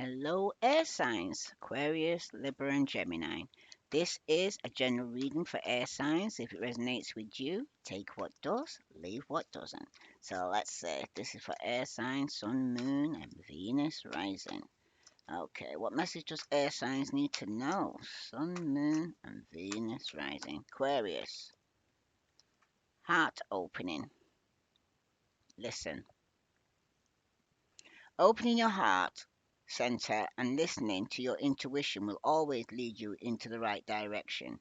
Hello, air signs Aquarius, Libra, and Gemini. This is a general reading for air signs. If it resonates with you, take what does, leave what doesn't. So let's say this is for air signs, Sun, Moon, and Venus rising. Okay, what message does air signs need to know? Sun, Moon, and Venus rising. Aquarius, heart opening. Listen. Opening your heart center and listening to your intuition will always lead you into the right direction.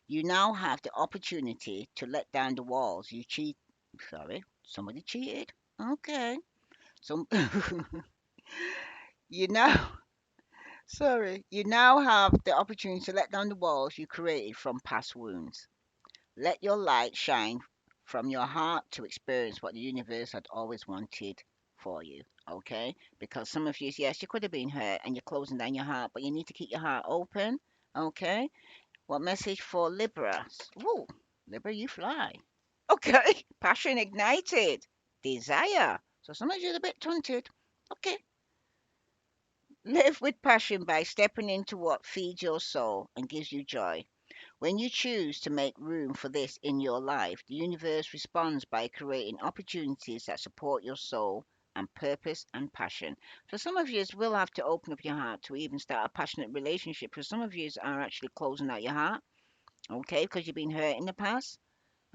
You now have the opportunity to let down the walls you cheat. Sorry, somebody cheated. Okay. Some you now you now have the opportunity to let down the walls you created from past wounds. Let your light shine from your heart to experience what the universe had always wanted for you. Okay? Because some of you, yes, you could have been hurt and you're closing down your heart, but you need to keep your heart open. Okay? What message for Libra? Woo, Libra, you fly. Okay. Passion ignited. Desire. So some of you are a bit tunted. Okay. Live with passion by stepping into what feeds your soul and gives you joy. When you choose to make room for this in your life, the universe responds by creating opportunities that support your soul and purpose and passion. So some of you will have to open up your heart to even start a passionate relationship because some of you are actually closing out your heart, okay, because you've been hurt in the past.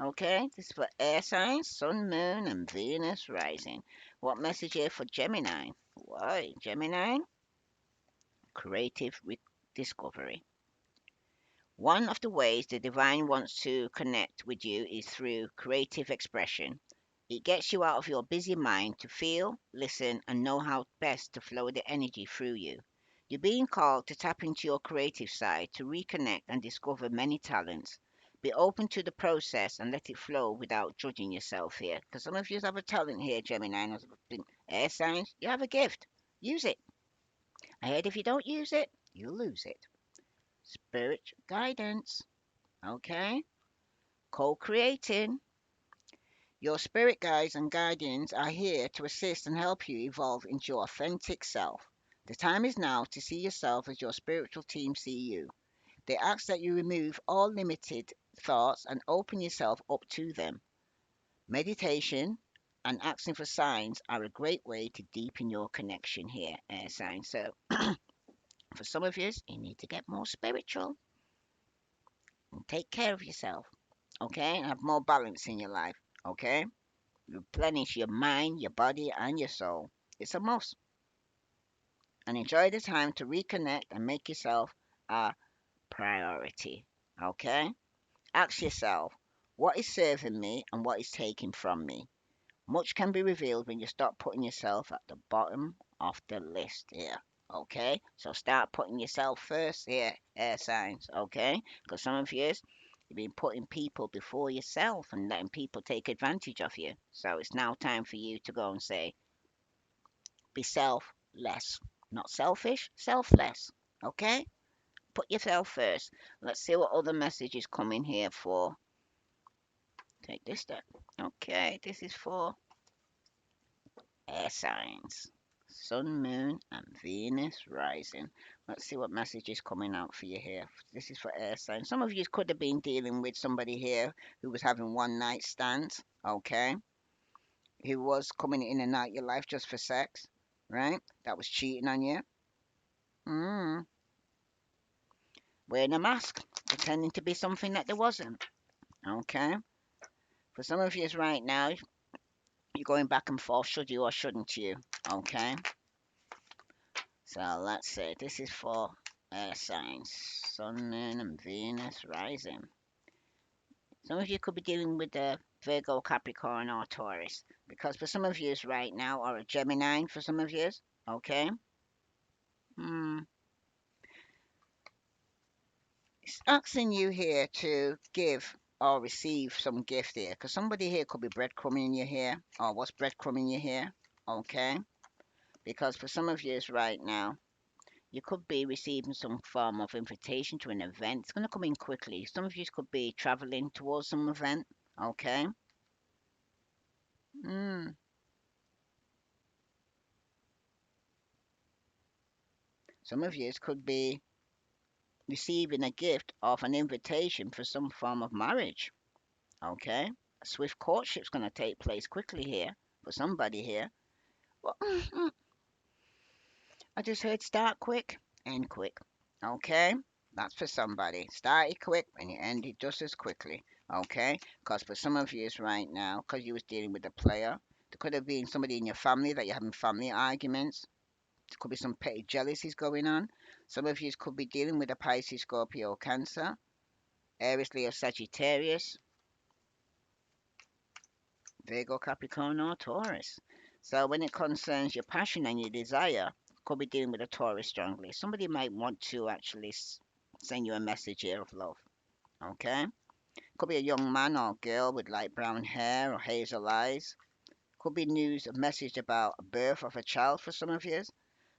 Okay, this is for air signs, Sun, Moon, and Venus rising. What message here for Gemini? Why, Gemini? Creative discovery. One of the ways the divine wants to connect with you is through creative expression. It gets you out of your busy mind to feel, listen, and know how best to flow the energy through you. You're being called to tap into your creative side to reconnect and discover many talents. Be open to the process and let it flow without judging yourself here. Because some of you have a talent here, Gemini, and air signs. You have a gift. Use it. I heard if you don't use it, you lose it. Spirit guidance. Okay? Co creating. Your spirit guides and guardians are here to assist and help you evolve into your authentic self. The time is now to see yourself as your spiritual team see you. They ask that you remove all limited thoughts and open yourself up to them. Meditation and asking for signs are a great way to deepen your connection here, air signs. So, for some of you, you need to get more spiritual and take care of yourself, okay? And have more balance in your life, okay? Replenish your mind, your body, and your soul. It's a must. And enjoy the time to reconnect and make yourself a priority. Okay? Ask yourself, what is serving me and what is taking from me? Much can be revealed when you stop putting yourself at the bottom of the list here. Okay? So start putting yourself first here, air signs. Okay? Because some of you, you've been putting people before yourself and letting people take advantage of you. So it's now time for you to go and say, be selfless. Not selfish, selfless. Okay? Put yourself first. Let's see what other message is coming here for. Take this step. Okay, this is for air signs. Sun, Moon, and Venus rising. Let's see what message is coming out for you here. This is for air signs. Some of you could have been dealing with somebody here who was having one night stands. Okay? Who was coming in and out your life just for sex. Right? That was cheating on you. Mm. Wearing a mask, pretending to be something that there wasn't. Okay? For some of you right now, you're going back and forth, should you or shouldn't you? Okay? So let's see. This is for air signs. Sun, Moon, and Venus rising. Some of you could be dealing with the Virgo, Capricorn, or Taurus. Because for some of you right now, or a Gemini for some of you. Okay? Hmm. It's asking you here to give or receive some gift here, because somebody here could be breadcrumbing you here, or what's breadcrumbing you here, okay? Because for some of you right now, you could be receiving some form of invitation to an event. It's going to come in quickly. Some of you could be traveling towards some event, okay? Mm, Some of you could be receiving a gift of an invitation for some form of marriage. Okay? A swift courtship's going to take place quickly here for somebody here. Well, I just heard start quick, end quick. Okay? That's for somebody. Start it quick and you end it just as quickly. Okay? Because for some of you right now, because you was dealing with a player, there could have been somebody in your family that you're having family arguments. There could be some petty jealousies going on. Some of you could be dealing with a Pisces, Scorpio, Cancer, Aries, Leo, Sagittarius, Virgo, Capricorn, or Taurus. So when it concerns your passion and your desire, could be dealing with a Taurus strongly. Somebody might want to actually send you a message here of love. Okay? Could be a young man or girl with light brown hair or hazel eyes. Could be news, a message about a birth of a child for some of you.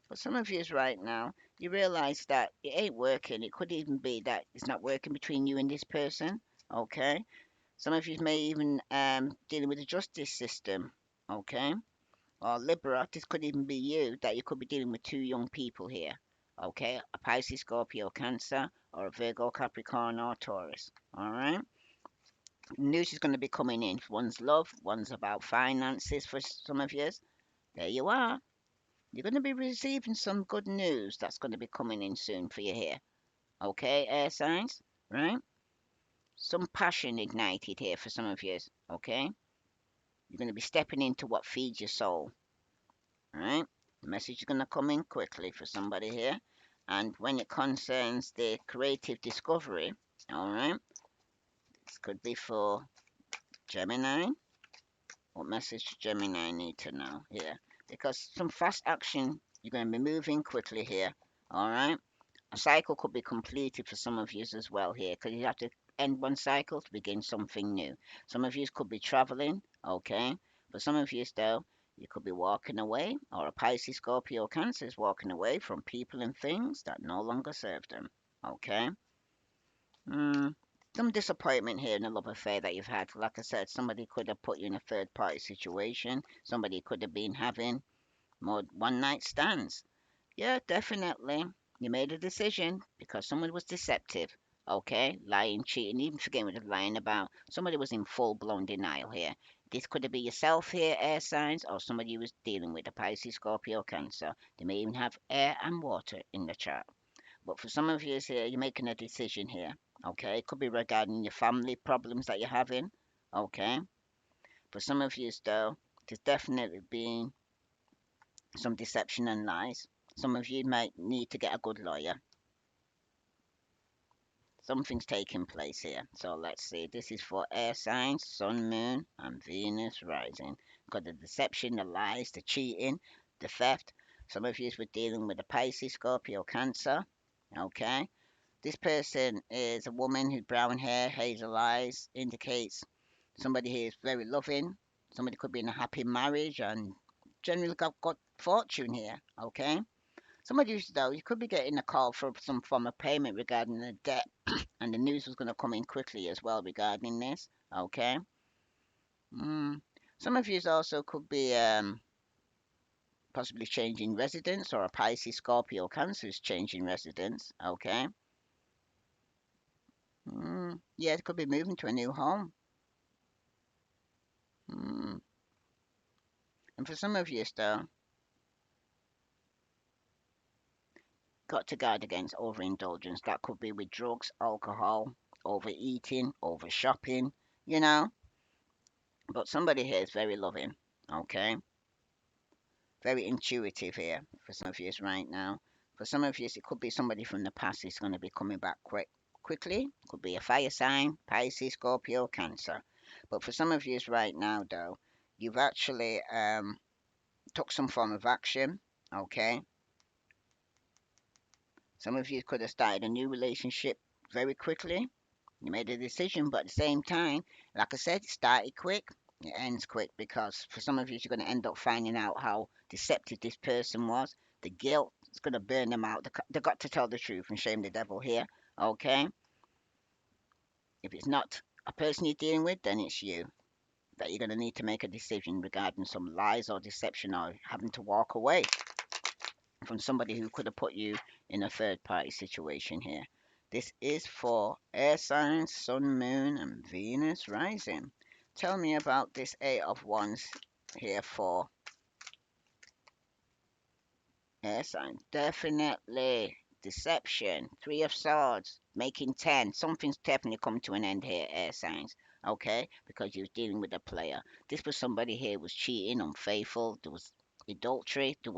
For some of you right now, you realize that it ain't working. It could even be that it's not working between you and this person. Okay? Some of you may even dealing with the justice system, okay? Or Libra, this could even be you, that you could be dealing with two young people here, okay? A Pisces, Scorpio, Cancer, or a Virgo, Capricorn, or Taurus, all right? News is going to be coming in. One's love, one's about finances for some of you. There you are. You're going to be receiving some good news that's going to be coming in soon for you here, okay, air signs, right? Some passion ignited here for some of you, okay? You're going to be stepping into what feeds your soul. All right. The message is going to come in quickly for somebody here. And when it concerns the creative discovery, all right, this could be for Gemini. What message does Gemini need to know here? Because some fast action, you're going to be moving quickly here. All right. A cycle could be completed for some of you as well here, because you have to end one cycle to begin something new. Some of you could be traveling, okay? For some of you, though, you could be walking away, or a Pisces, Scorpio, Cancer is walking away from people and things that no longer serve them, okay? Some disappointment here in a love affair that you've had. Like I said, somebody could have put you in a third party situation. Somebody could have been having more one night stands. Yeah, definitely. You made a decision because someone was deceptive. Okay, lying, cheating, even forgetting what they're lying about. Somebody was in full blown denial here. This could be yourself here, air signs, or somebody you was dealing with, a Pisces, Scorpio, Cancer. They may even have air and water in the chart. But for some of you here, you're making a decision here. Okay, it could be regarding your family problems that you're having. Okay, for some of you though, there's definitely been some deception and lies. Some of you might need to get a good lawyer. Something's taking place here. So let's see. This is for air signs, Sun, Moon, and Venus rising. Got the deception, the lies, the cheating, the theft. Some of you were dealing with a Pisces, Scorpio, Cancer. Okay. This person is a woman who's brown hair, hazel eyes, indicates somebody here is very loving. Somebody could be in a happy marriage and generally got fortune here. Okay. Some of you, though, you could be getting a call for some form of payment regarding the debt, and the news was going to come in quickly as well regarding this. Okay. Mm. Some of you also could be possibly changing residence, or a Pisces, Scorpio, Cancer is changing residence. Okay. Yeah, it could be moving to a new home. Mm. And for some of you, though, got to guard against overindulgence. That could be with drugs, alcohol, overeating, over shopping, you know. But somebody here is very loving, okay? Very intuitive here for some of you right now. For some of you, it could be somebody from the past is going to be coming back quickly. Could be a fire sign, Pisces, Scorpio, Cancer. But for some of you right now, though, you've actually took some form of action, okay? Some of you could have started a new relationship very quickly. You made a decision, but at the same time, like I said, it started quick, it ends quick because for some of you, you're going to end up finding out how deceptive this person was. The guilt is going to burn them out. They've got to tell the truth and shame the devil here. Okay? If it's not a person you're dealing with, then it's you. That you're going to need to make a decision regarding some lies or deception or having to walk away. from somebody who could have put you in a third party situation here. This is for air signs, sun, moon, and Venus rising. Tell me about this Eight of Wands here for air signs. Definitely deception. Three of Swords, making 10. Something's definitely come to an end here, air signs. Okay, because you're dealing with a player. This was somebody here was cheating, unfaithful. There was adultery. There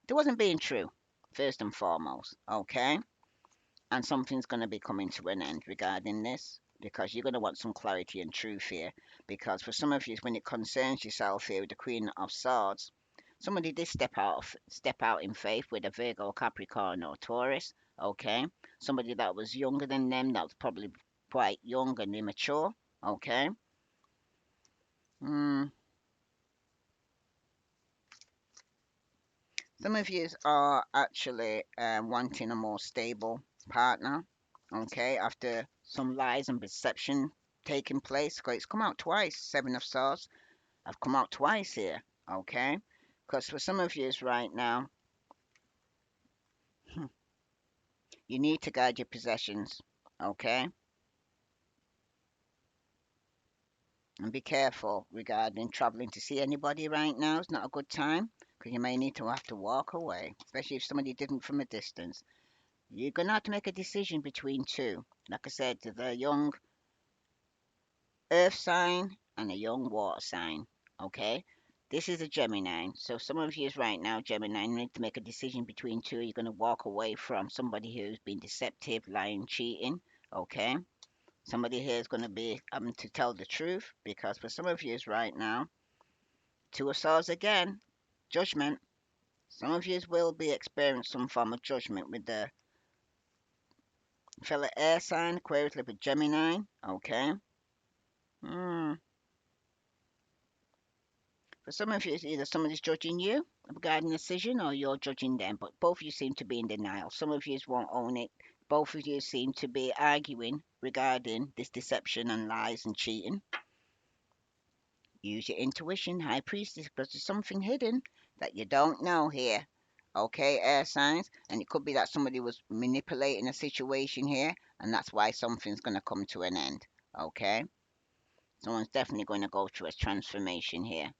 wasn't being true, first and foremost, okay? And something's going to be coming to an end regarding this because you're going to want some clarity and truth here. Because for some of you, when it concerns yourself here with the Queen of Swords, somebody did step out in faith with a Virgo, Capricorn, or Taurus, okay? Somebody that was younger than them, that was probably quite young and immature, okay? Hmm. Some of you are actually wanting a more stable partner, okay, after some lies and deception taking place. 'Cause it's come out twice, Seven of Swords. I've come out twice here, okay? Because for some of you right now, you need to guard your possessions, okay? And be careful regarding traveling to see anybody right now. It's not a good time because you may need to have to walk away, especially if somebody didn't from a distance. You're going to have to make a decision between two. Like I said, the young earth sign and a young water sign. Okay? This is a Gemini. So some of you right now, Gemini, need to make a decision between two. You're going to walk away from somebody who's been deceptive, lying, cheating. Okay? Somebody here is going to be having to tell the truth because for some of you right now, Two of Swords again, judgment. Some of you will be experiencing some form of judgment with the fellow air sign, Aquarius, Libra, Gemini. Okay? Hmm. For some of you, it's either somebody's judging you regarding a decision or you're judging them, but both of you seem to be in denial. Some of you won't own it. Both of you seem to be arguing regarding this deception and lies and cheating. Use your intuition, High Priestess, because there's something hidden that you don't know here. Okay, air signs, and it could be that somebody was manipulating a situation here, and that's why something's going to come to an end. Okay, someone's definitely going to go through a transformation here.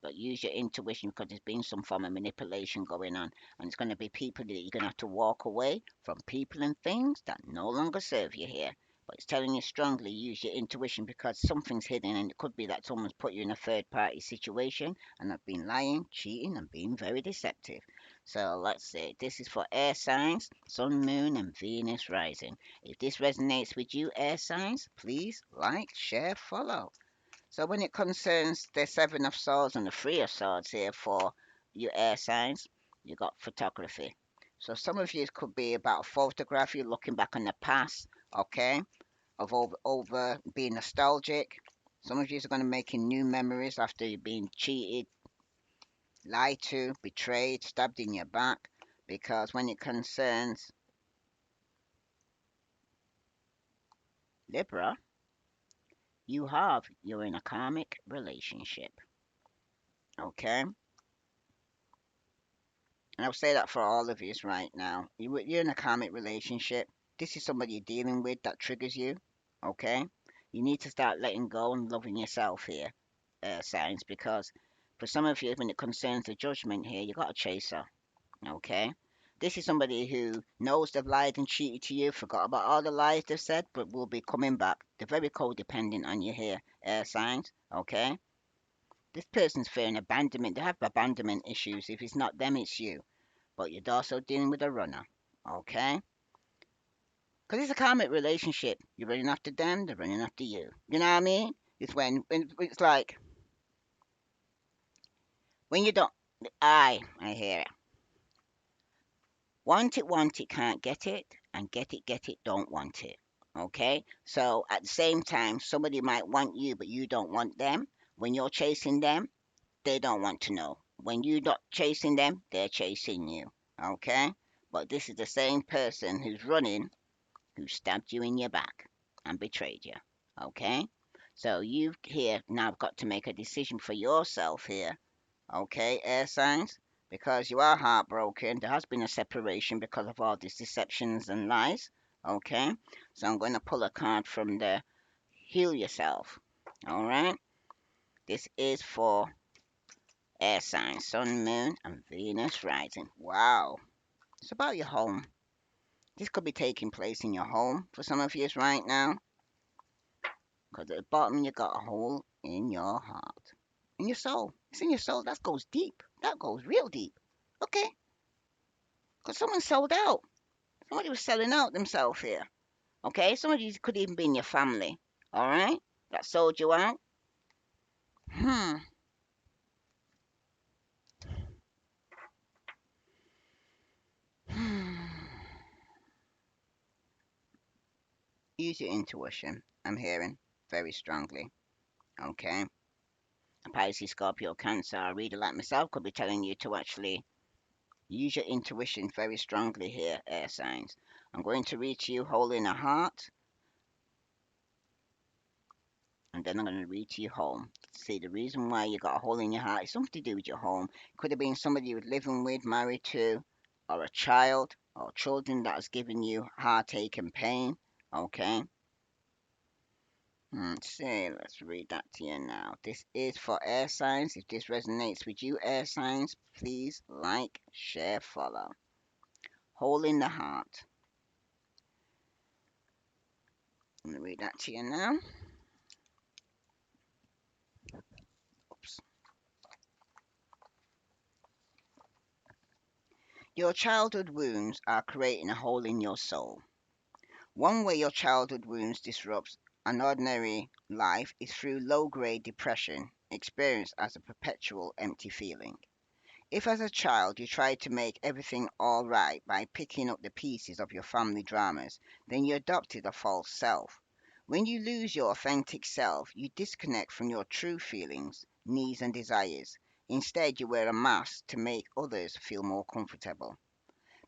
But use your intuition because there's been some form of manipulation going on, and it's going to be people that you're going to have to walk away from, people and things that no longer serve you here. But it's telling you strongly use your intuition because something's hidden, and it could be that someone's put you in a third party situation and have been lying, cheating, and being very deceptive. So let's see. This is for air signs, Sun, Moon, and Venus rising. If this resonates with you, air signs, please like, share, follow. So when it concerns the Seven of Swords and the Three of Swords here for your air signs, you got photography. So some of you could be about photography, looking back on the past, okay, of over being nostalgic. Some of you are going to making new memories after you've been cheated, lied to, betrayed, stabbed in your back. Because when it concerns Libra, you're in a karmic relationship, okay? And I'll say that for all of you right now. You're in a karmic relationship. This is somebody you're dealing with that triggers you. Okay? You need to start letting go and loving yourself here, signs, because for some of you, when it concerns the judgment here, you got a chaser. Okay? This is somebody who knows they've lied and cheated to you, forgot about all the lies they've said, but will be coming back. They're very codependent on you here, signs. Okay? This person's fearing abandonment. They have abandonment issues. If it's not them, it's you, but you're also dealing with a runner, okay? Because it's a karmic relationship. You're running after them, they're running after you. You know what I mean? It's when it's like when you don't. I hear it. Want it, can't get it, don't want it. Okay? So at the same time, somebody might want you, but you don't want them. When you're chasing them, they don't want to know. When you're not chasing them, they're chasing you. Okay? But this is the same person who's running who stabbed you in your back and betrayed you. Okay? So you've here now got to make a decision for yourself here. Okay, air signs? because you are heartbroken. There has been a separation because of all these deceptions and lies. Okay, so I'm going to pull a card from the Heal Yourself. All right, this is for air signs, Sun, Moon, and Venus rising. Wow, it's about your home. This could be taking place in your home for some of you right now, because at the bottom you got a hole in your heart, in your soul. It's in your soul. That goes deep. That goes real deep. Okay, because someone sold out. Somebody was selling out themselves here. Okay, some of these could even be in your family. All right, that sold you out. Hmm. Use your intuition. I'm hearing very strongly. Okay. Pisces, Scorpio, Cancer, a reader like myself could be telling you to actually use your intuition very strongly here, air signs. I'm going to read to you holding a heart, and then I'm going to read to you home. See, the reason why you got a hole in your heart is something to do with your home. Could have been somebody you were living with, married to, or a child, or children that has given you heartache and pain. Okay. Let's see, let's read that to you now. This is for air signs. If this resonates with you, air signs, please like, share, follow. Hole in the heart. I'm going to read that to you now. Oops. Your childhood wounds are creating a hole in your soul. One way your childhood wounds disrupt an ordinary life is through low-grade depression, experienced as a perpetual empty feeling. If as a child you tried to make everything all right by picking up the pieces of your family dramas, then you adopted a false self. When you lose your authentic self, you disconnect from your true feelings, needs, and desires. Instead, you wear a mask to make others feel more comfortable.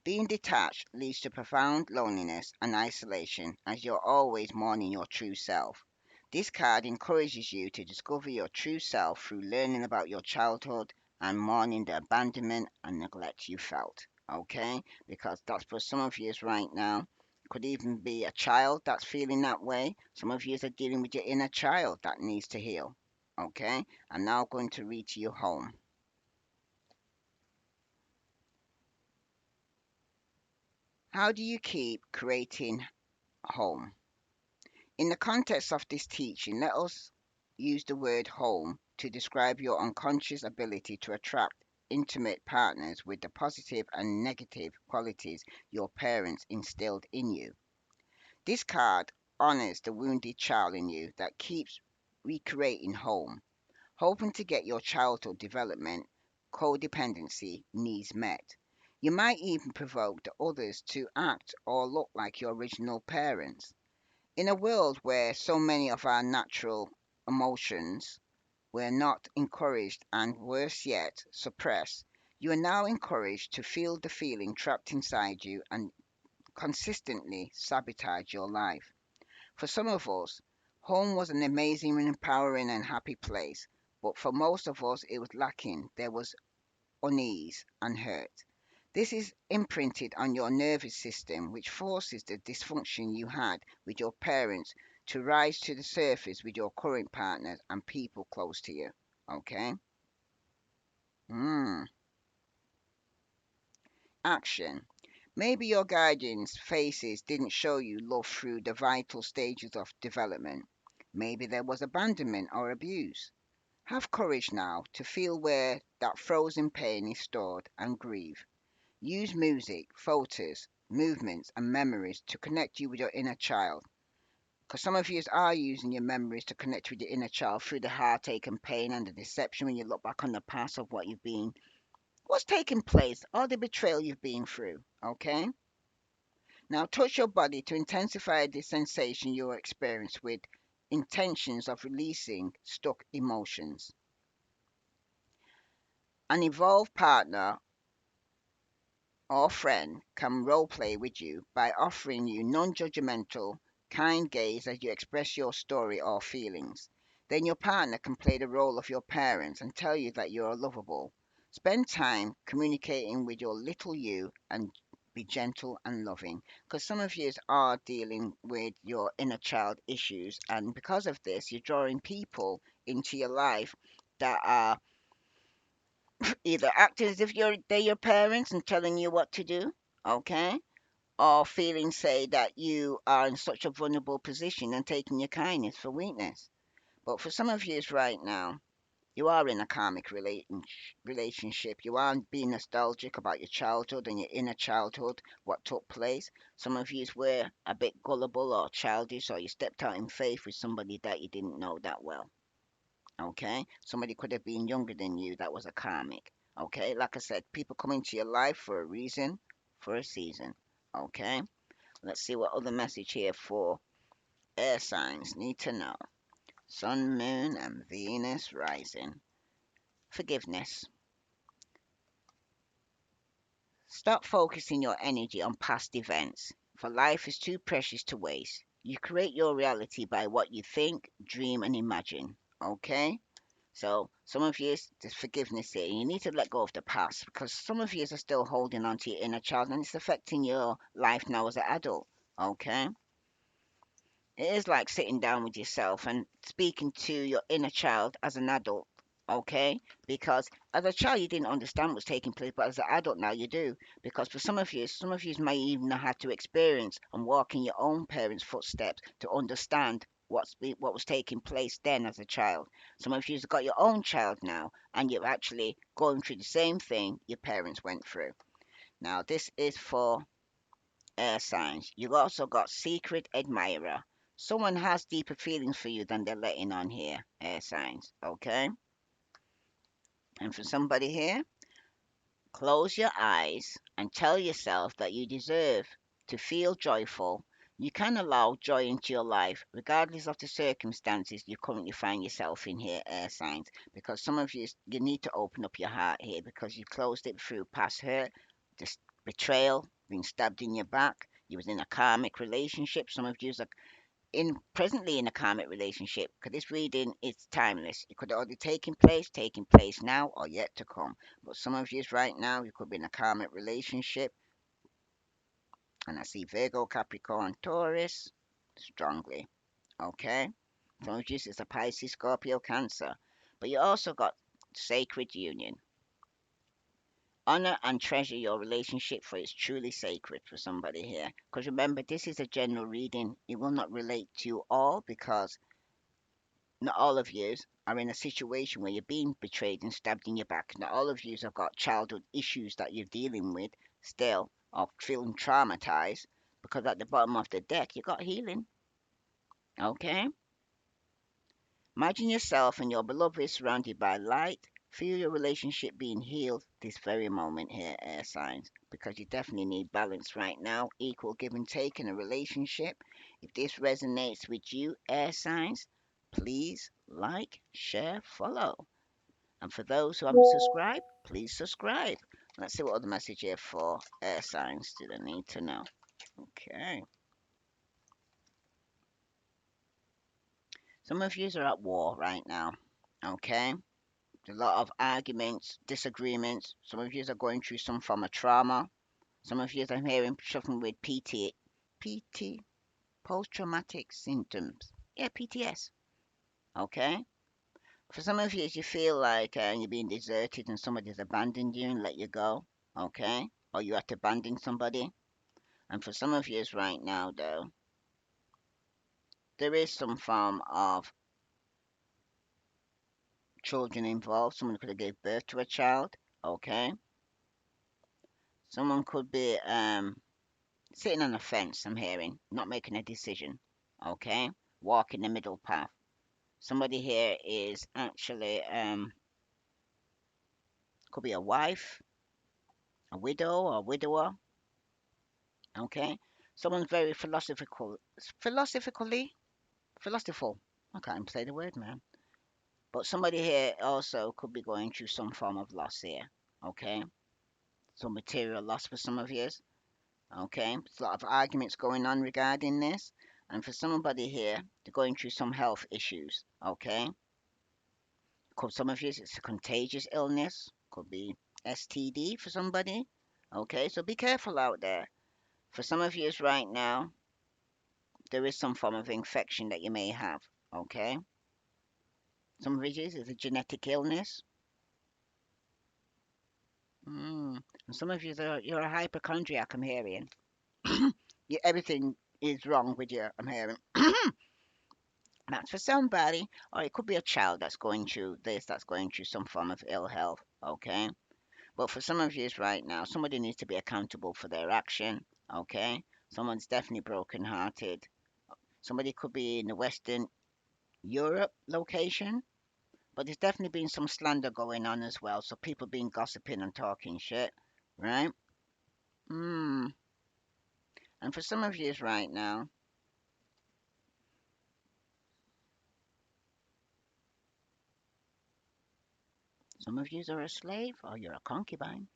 Being detached leads to profound loneliness and isolation as you're always mourning your true self. This card encourages you to discover your true self through learning about your childhood and mourning the abandonment and neglect you felt. Okay? Because that's for some of you right now. Could even be a child that's feeling that way. Some of you are dealing with your inner child that needs to heal. Okay? I'm now going to read to you home. How do you keep creating home? In the context of this teaching, let us use the word home to describe your unconscious ability to attract intimate partners with the positive and negative qualities your parents instilled in you. This card honors the wounded child in you that keeps recreating home, hoping to get your childhood development codependency needs met. You might even provoke the others to act or look like your original parents. In a world where so many of our natural emotions were not encouraged and, worse yet, suppressed, you are now encouraged to feel the feeling trapped inside you and consistently sabotage your life. For some of us, home was an amazing, empowering, and happy place, but for most of us, it was lacking. There was unease and hurt. This is imprinted on your nervous system, which forces the dysfunction you had with your parents to rise to the surface with your current partners and people close to you. Okay? Hmm. Action. Maybe your guardian's faces didn't show you love through the vital stages of development. Maybe there was abandonment or abuse. Have courage now to feel where that frozen pain is stored and grieve. Use music, photos, movements, and memories to connect you with your inner child. Because some of you are using your memories to connect with your inner child through the heartache and pain and the deception when you look back on the past of what you've been, what's taking place, all the betrayal you've been through. Okay? Now touch your body to intensify the sensation you experience with intentions of releasing stuck emotions. An evolved partner or friend can role play with you by offering you non judgmental, kind gaze as you express your story or feelings. Then your partner can play the role of your parents and tell you that you are lovable. Spend time communicating with your little you and be gentle and loving, because some of you are dealing with your inner child issues, and because of this, you're drawing people into your life that are either acting as if they're your parents and telling you what to do, okay, or feeling say that you are in such a vulnerable position and taking your kindness for weakness. But for some of you right now, you are in a karmic relationship. You are being nostalgic about your childhood and your inner childhood, what took place. Some of you were a bit gullible or childish, or you stepped out in faith with somebody that you didn't know that well. Okay? Somebody could have been younger than you that was a karmic. Okay? Like I said, people come into your life for a reason, for a season. Okay? Let's see what other message here for air signs need to know. Sun, Moon, and Venus rising. Forgiveness. Stop focusing your energy on past events, for life is too precious to waste. You create your reality by what you think, dream, and imagine. Okay? So, some of you, there's forgiveness here. You need to let go of the past because some of you are still holding on to your inner child and it's affecting your life now as an adult. Okay? It is like sitting down with yourself and speaking to your inner child as an adult, okay? Because as a child you didn't understand what's taking place, but as an adult now you do. Because for some of you may even have had to experience and walk in your own parents' footsteps to understand what was taking place then as a child. Some of you've got your own child now, and you're actually going through the same thing your parents went through. Now this is for air signs. You've also got secret admirer. Someone has deeper feelings for you than they're letting on here, air signs. Okay? And for somebody here, close your eyes and tell yourself that you deserve to feel joyful. You can allow joy into your life, regardless of the circumstances you currently find yourself in here, air signs. Because some of you need to open up your heart here because you closed it through past hurt, this betrayal, being stabbed in your back. You was in a karmic relationship. Some of you are in presently in a karmic relationship because this reading is timeless. It could have already taking place now, or yet to come. But some of you right now, you could be in a karmic relationship, and I see Virgo, Capricorn, Taurus strongly. Okay, some of you is a Pisces, Scorpio, Cancer, but you also got sacred union. Honor and treasure your relationship, for it's truly sacred for somebody here. Because remember, this is a general reading. It will not relate to you all because not all of yous are in a situation where you're being betrayed and stabbed in your back. Not all of yous have got childhood issues that you're dealing with still, or feeling traumatized, because at the bottom of the deck you got healing. Okay? Imagine yourself and your beloved surrounded by light. Feel your relationship being healed this very moment here, air signs, because you definitely need balance right now, equal give and take in a relationship. If this resonates with you, air signs, please like, share, follow. And for those who haven't subscribed, please subscribe. Let's see what other message here for air signs do they need to know. Okay. Some of you are at war right now. Okay. A lot of arguments, disagreements. Some of you are going through some form of trauma. Some of you I'm hearing suffering with PT, post-traumatic symptoms. Yeah, PTS. Okay. For some of you, you feel like you're being deserted and somebody's abandoned you and let you go. Okay. Or you have to abandon somebody. And for some of you right now, though, there is some form of children involved. Someone could have gave birth to a child. Okay. Someone could be sitting on a fence, I'm hearing, not making a decision. Okay? Walking the middle path. Somebody here is actually, could be a wife, a widow, or a widower. Okay? Someone's very philosophical. I can't even say the word, man. But somebody here also could be going through some form of loss here. Okay? Some material loss for some of you. Okay? There's a lot of arguments going on regarding this. And for somebody here, they're going through some health issues. Okay? Some of you, it's a contagious illness. Could be STD for somebody. Okay, so be careful out there. For some of you right now, there is some form of infection that you may have. Okay, some of it is a genetic illness. And some of you, you're a hypochondriac, I'm hearing. Everything is wrong with you, I'm hearing. That's for somebody, or it could be a child that's going through this, that's going through some form of ill health. Okay, but for some of you right now, somebody needs to be accountable for their action. Okay, someone's definitely broken-hearted. Somebody could be in the Western Europe location, but there's definitely been some slander going on as well. So people been gossiping and talking shit, right? Hmm. And for some of you right now, some of you are a slave or you're a concubine.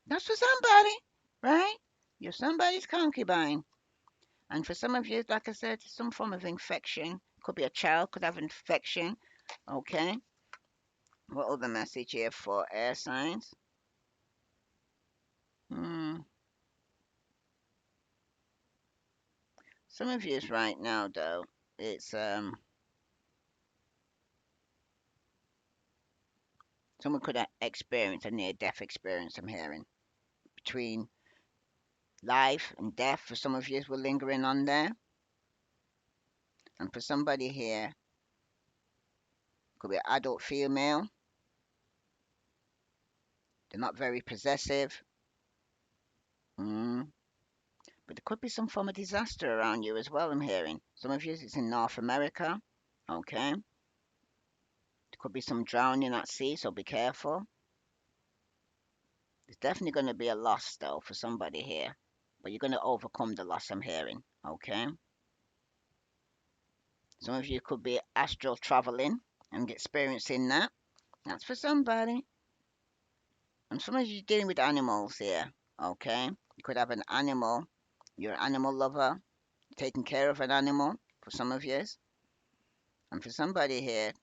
That's for somebody, right? You're somebody's concubine. And for some of you, like I said, some form of infection. Could be a child, could have infection. Okay. What other message here for air signs? Hmm. Some of you right now, though, it's someone could experience a near-death experience. I'm hearing between life and death. For some of you, we're lingering on there, and for somebody here, could be an adult female. They're not very possessive. Mm. But there could be some form of disaster around you as well, I'm hearing. Some of you, it's in North America. Okay. There could be some drowning at sea, so be careful. There's definitely going to be a loss, though, for somebody here. But you're going to overcome the loss, I'm hearing. Okay. Some of you could be astral traveling and experiencing that. That's for somebody. And some of you dealing with animals here. Okay. You could have an animal. You're an animal lover, taking care of an animal for some of you. And for somebody here,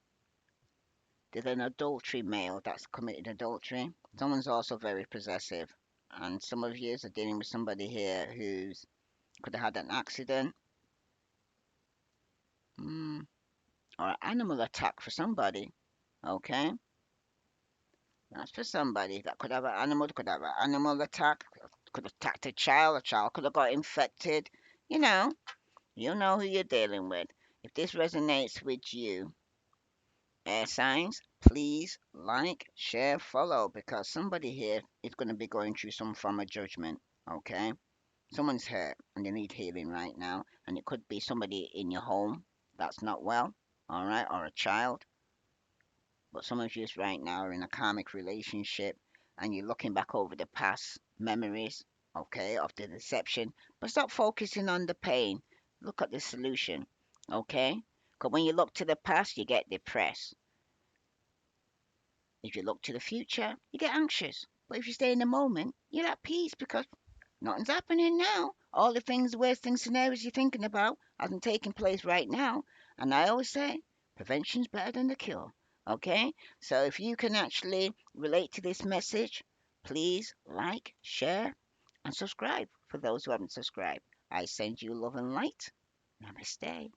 there's an adultery male that's committed adultery. Someone's also very possessive. And some of you are dealing with somebody here who's could have had an accident, mm, or an animal attack for somebody. Okay, that's for somebody that could have an animal, could have an animal attack, could have attacked a child could have got infected. You know, you know who you're dealing with. If this resonates with you, air signs, please like, share, follow, because somebody here is going to be going through some form of judgment. Okay, someone's hurt and they need healing right now, and it could be somebody in your home that's not well, all right, or a child. But some of you right now are in a karmic relationship, and you're looking back over the past memories, okay, of the deception. But stop focusing on the pain. Look at the solution, okay? Because when you look to the past, you get depressed. If you look to the future, you get anxious. But if you stay in the moment, you're at peace because nothing's happening now. All the things, the worst things, scenarios you're thinking about hasn't taken place right now. And I always say, prevention's better than the cure. Okay? So if you can actually relate to this message, please like, share, and subscribe for those who haven't subscribed. I send you love and light. Namaste.